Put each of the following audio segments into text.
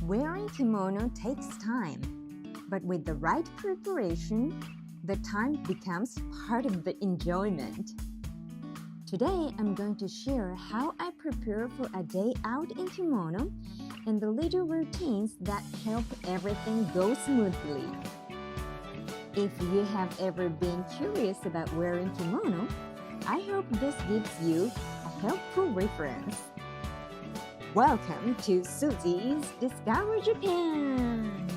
Wearing kimono takes time, but with the right preparation, the time becomes part of the enjoyment. Today, I'm going to share how I prepare for a day out in kimono and the little routines that help everything go smoothly. If you have ever been curious about wearing kimono, I hope this gives you a helpful reference. Welcome to Susie's Discover Japan!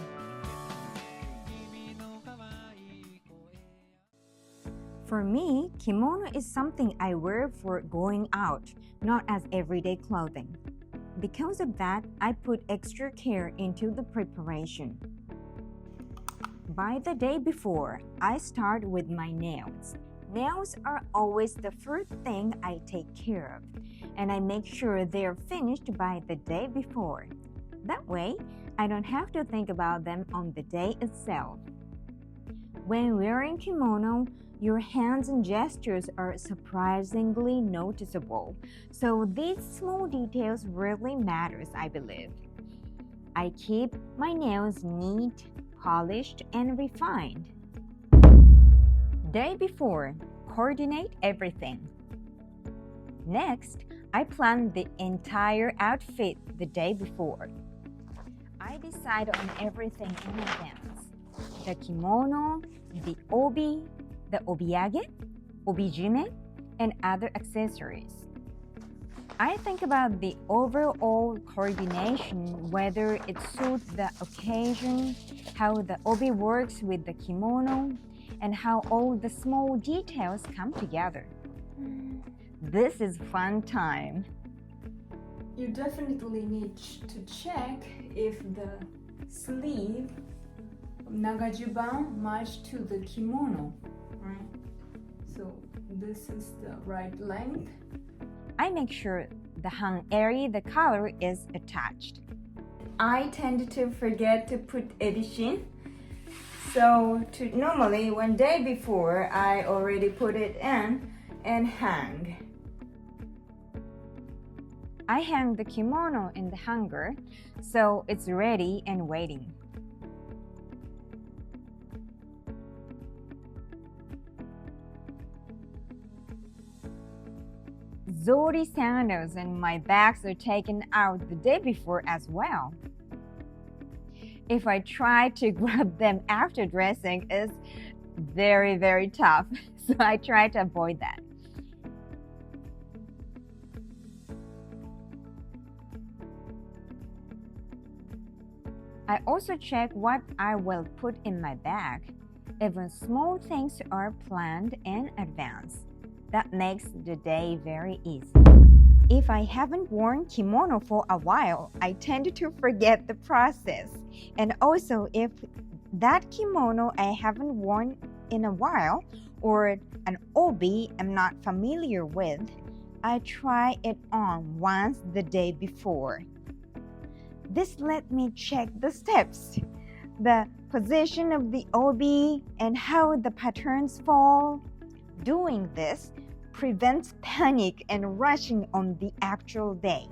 For me, kimono is something I wear for going out, not as everyday clothing. Because of that, I put extra care into the preparation. By the day before, I start with my nails. Nails are always the first thing I take care of, and I make sure they're finished by the day before. That way, I don't have to think about them on the day itself. When wearing kimono, your hands and gestures are surprisingly noticeable, so these small details really matters, I believe. I keep my nails neat, polished, and refined. Day before, coordinate everything. Next, I plan the entire outfit the day before. I decide on everything in advance. The kimono, the obi, the obiage, obijime, and other accessories. I think about the overall coordination, whether it suits the occasion, how the obi works with the kimono, and how all the small details come together. This is fun time. You definitely need to check if the sleeve nagajuban match to the kimono, right? So this is the right length. I make sure the hang area the collar is attached. I tend to forget to put ebishin. So normally one day before I already put it in and hang. I hang the kimono in the hanger, so it's ready and waiting. Zori sandals and my bags are taken out the day before as well. If I try to grab them after dressing, it's very tough, so I try to avoid that. I also check what I will put in my bag. Even small things are planned in advance. That makes the day very easy. If I haven't worn kimono for a while, I tend to forget the process. And also, if that kimono I haven't worn in a while or an obi I'm not familiar with, I try it on once the day before. This let me check the steps, the position of the obi, and how the patterns fall. Doing this prevents panic and rushing on the actual day.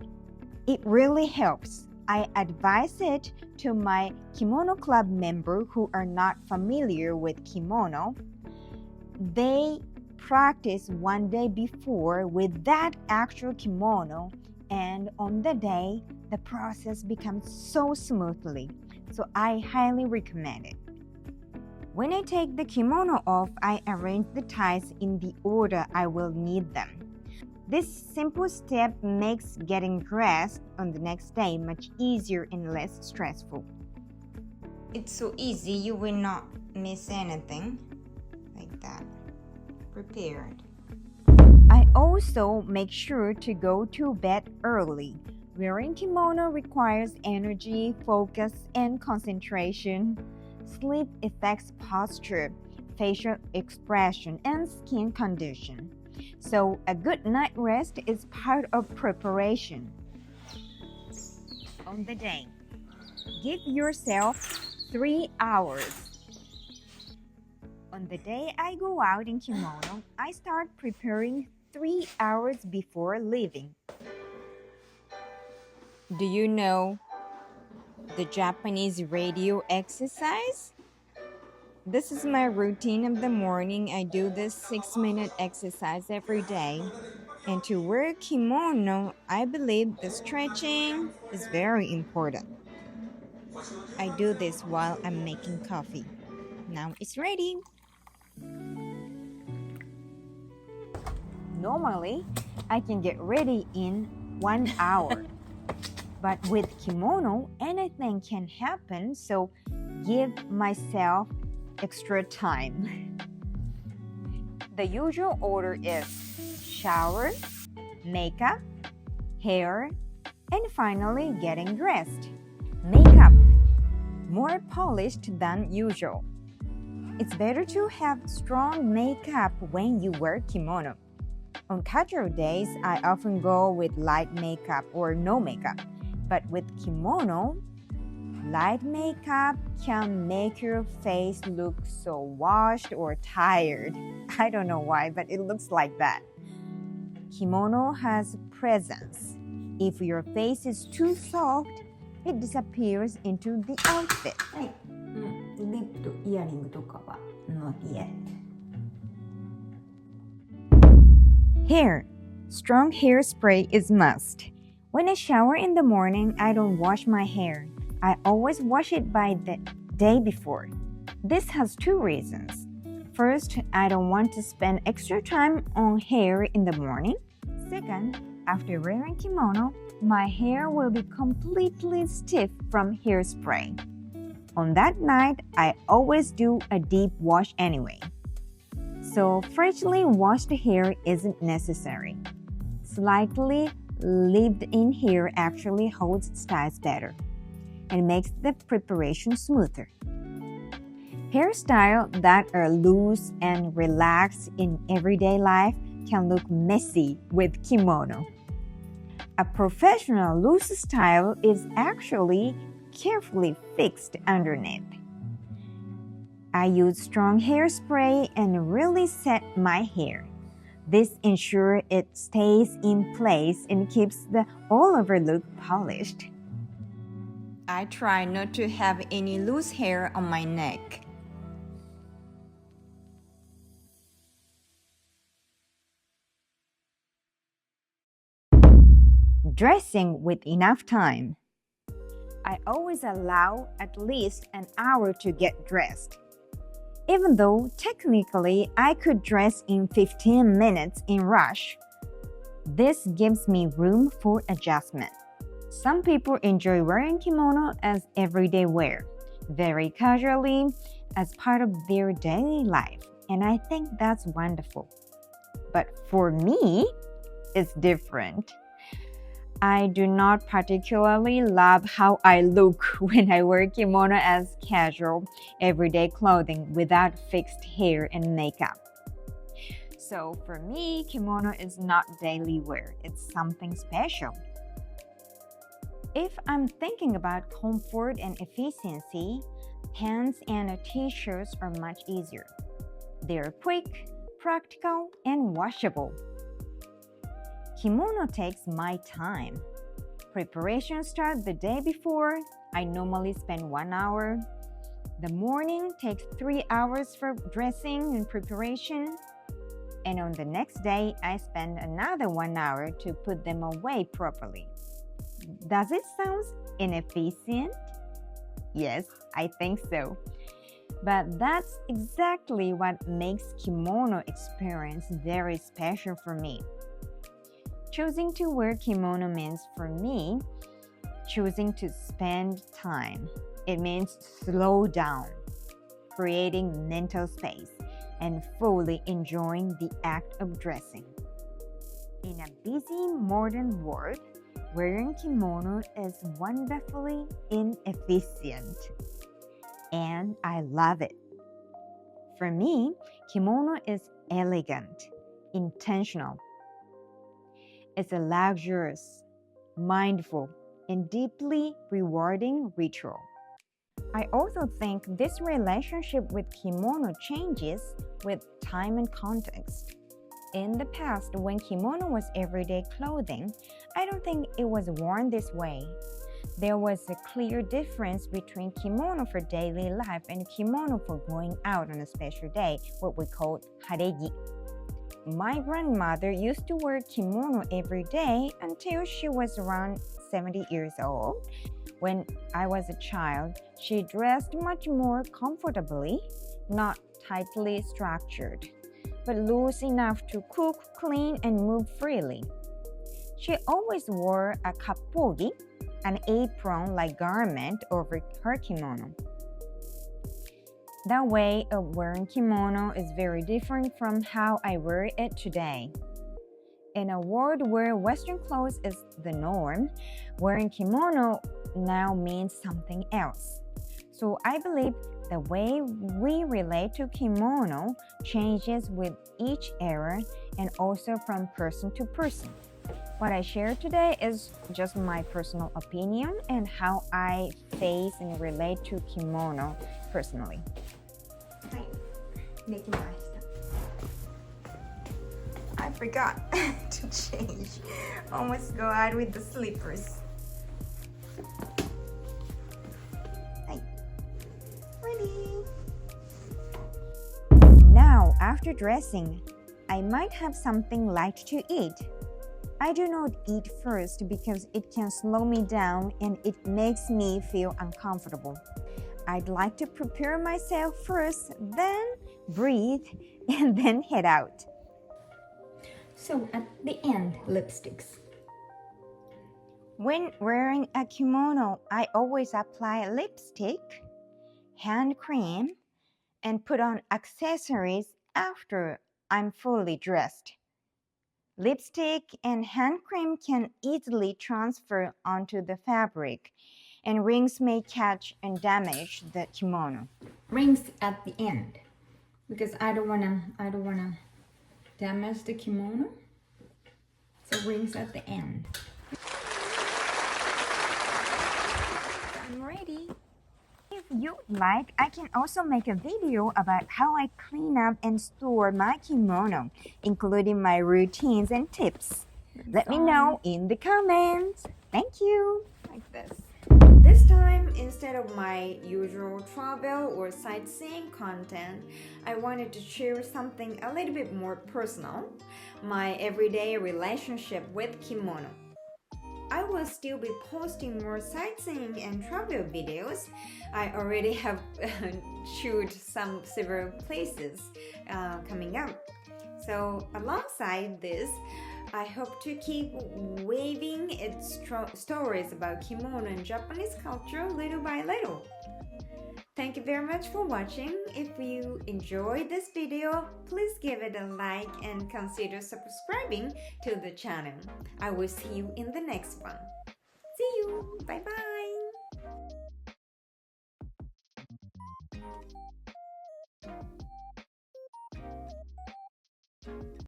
It really helps. I advise it to my kimono club member who are not familiar with kimono. They practice one day before with that actual kimono, and on the day, the process becomes so smoothly. So I highly recommend it. When I take the kimono off, I arrange the ties in the order I will need them. This simple step makes getting dressed on the next day much easier and less stressful. It's so easy, you will not miss anything. Like that. Prepared. I also make sure to go to bed early. Wearing kimono requires energy, focus, and concentration. Sleep affects posture, facial expression, and skin condition. So a good night rest is part of preparation. On the day, give yourself 3 hours. On the day I go out in kimono, I start preparing 3 hours before leaving. Do you know the Japanese radio exercise. This is my routine of the morning. I do this 6-minute exercise every day. And to wear kimono, I believe the stretching is very important. I do this while I'm making coffee. Now it's ready. Normally, I can get ready in 1 hour. But with kimono, anything can happen, so give myself extra time. The usual order is shower, makeup, hair, and finally getting dressed. Makeup, more polished than usual. It's better to have strong makeup when you wear kimono. On casual days, I often go with light makeup or no makeup. But with kimono, light makeup can make your face look so washed or tired. I don't know why, but it looks like that. Kimono has presence. If your face is too soft, it disappears into the outfit. はい。リップとイヤリングとかは not yet. Hair. Strong hairspray is must. When I shower in the morning, I don't wash my hair. I always wash it by the day before. This has two reasons. First, I don't want to spend extra time on hair in the morning. Second, after wearing kimono, my hair will be completely stiff from hairspray. On that night, I always do a deep wash anyway. So freshly washed hair isn't necessary. Slightly lived-in hair actually holds styles better and makes the preparation smoother. Hairstyles that are loose and relaxed in everyday life can look messy with kimono. A professional loose style is actually carefully fixed underneath. I use strong hairspray and really set my hair. This ensures it stays in place and keeps the all-over look polished. I try not to have any loose hair on my neck. Dressing with enough time. I always allow at least an hour to get dressed. Even though technically I could dress in 15 minutes in rush, this gives me room for adjustment. Some people enjoy wearing kimono as everyday wear, very casually, as part of their daily life, and I think that's wonderful. But for me, it's different. I do not particularly love how I look when I wear kimono as casual, everyday clothing without fixed hair and makeup. So for me, kimono is not daily wear, it's something special. If I'm thinking about comfort and efficiency, pants and t-shirts are much easier. They're quick, practical, and washable. Kimono takes my time. Preparation starts the day before. I normally spend 1 hour. The morning takes 3 hours for dressing and preparation. And on the next day, I spend another 1 hour to put them away properly. Does it sound inefficient? Yes, I think so. But that's exactly what makes kimono experience very special for me. Choosing to wear kimono means, for me, choosing to spend time. It means slow down, creating mental space, and fully enjoying the act of dressing. In a busy modern world, wearing kimono is wonderfully inefficient. And I love it. For me, kimono is elegant, intentional. It's a luxurious, mindful, and deeply rewarding ritual. I also think this relationship with kimono changes with time and context. In the past, when kimono was everyday clothing, I don't think it was worn this way. There was a clear difference between kimono for daily life and kimono for going out on a special day, what we call haregi. My grandmother used to wear kimono every day until she was around 70 years old. When I was a child, she dressed much more comfortably, not tightly structured, but loose enough to cook, clean, and move freely. She always wore a kappogi, an apron-like garment over her kimono. That way of wearing kimono is very different from how I wear it today. In a world where Western clothes is the norm, wearing kimono now means something else. So I believe the way we relate to kimono changes with each era and also from person to person. What I share today is just my personal opinion and how I face and relate to kimono personally. はい、できました。I forgot to change. Almost go out with the slippers. はい、ready. Now, after dressing, I might have something light to eat. I do not eat first because it can slow me down and it makes me feel uncomfortable. I'd like to prepare myself first, then breathe, and then head out. So at the end, lipsticks. When wearing a kimono, I always apply lipstick, hand cream, and put on accessories after I'm fully dressed. Lipstick and hand cream can easily transfer onto the fabric, and rings may catch and damage the kimono. Rings at the end, because I don't wanna damage the kimono. So rings at the end. I'm ready. If you'd like, I can also make a video about how I clean up and store my kimono, including my routines and tips. Let me know in the comments. Thank you. Like this. This time, instead of my usual travel or sightseeing content, I wanted to share something a little bit more personal, my everyday relationship with kimono. I will still be posting more sightseeing and travel videos. I already have shoot several places coming up. So alongside this, I hope to keep weaving its stories about kimono and Japanese culture little by little. Thank you very much for watching. If you enjoyed this video, please give it a like and consider subscribing to the channel. I will see you in the next one. See you. Bye bye.